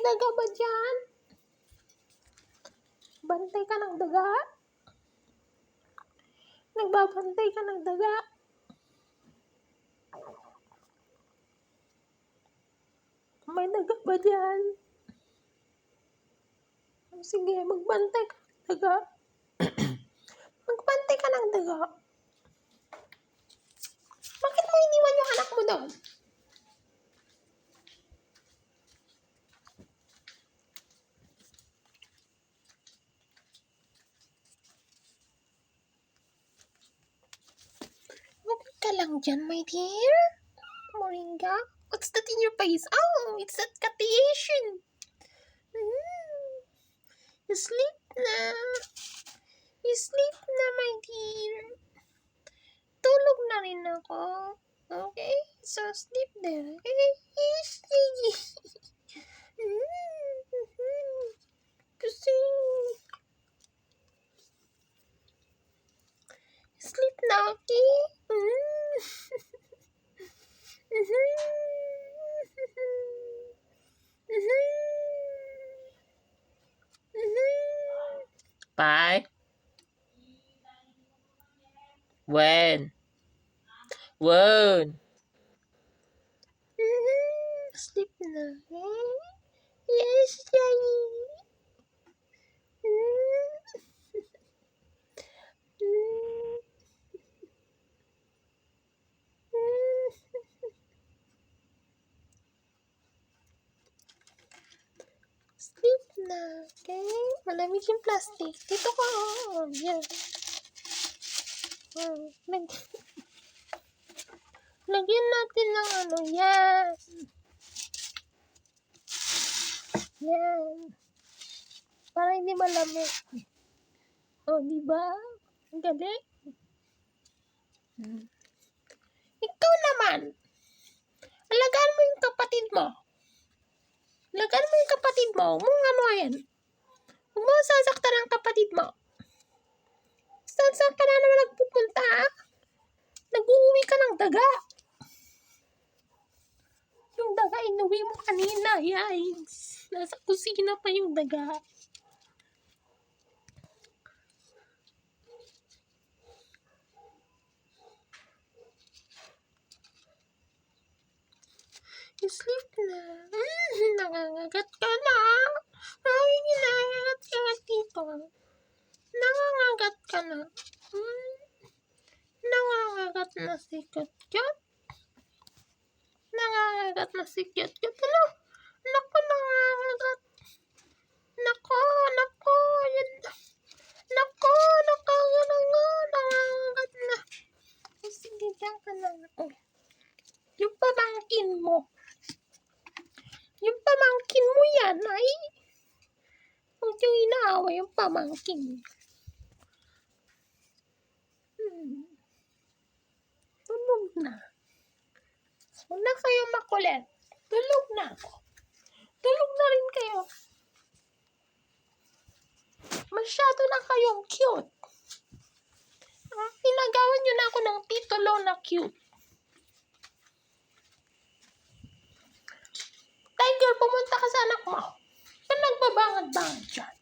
daga ba dyan? Bantay ka ng daga? Nagbabantay ka ng daga? May daga ba dyan? Sige, magbantay ka ng daga. Magbantay ka ng daga. Bakit mo iniwan yung anak mo doon? Okay ka lang dyan, my dear? Moringa? What's that in your face? Oh, it's that catiation. You sleep na. You sleep na, my dear. Tulog na rin ako. Okay? So, sleep there. Okay? Kasi, sleep na, okay? Bye. When? Sleep na. Yes, Daddy. Sleep na, okay? Malamig yung plastic. Dito ka, yan. Lagyan natin ng ano, yan. Yan. Para hindi malamig. O, diba? Ang galing. Ikaw naman. Alagaan mo yung kapatid mo. Alagaan mo yung kapatid mo. Huwag mong ano yan. Huwag mo sasaktan ang kapatid mo. Saan ka na naman nagpupunta, ha? Nag-uuwi ka ng daga. Yung daga, inuwi mo kanina. Yikes. Nasa kusina pa yung daga. You sleep na. Nangangagat ka na. Ay, nangangagat ka dito. Nangangagat ka na. Nangangagat na si Kyot-Kyot. Nangangagat na si Kyot-Kyot. Ano? Naku, nangangagat. Naku. Ayan. Naku, nangangagat na. Ay, sige, diyan ka na. Yung pamangkin mo. Yung pamangkin mo yan, ay. Huwag yung inaaway yung pamangkin. Tulog na. Huwag na kayo makulit. Tulog na ako. Tulog na rin kayo. Masyado na kayong cute. Pinagawan nyo na ako ng titulo na cute. Tiger, pumunta ka sa anak mo. Ba't nagbabangad-bangad dyan?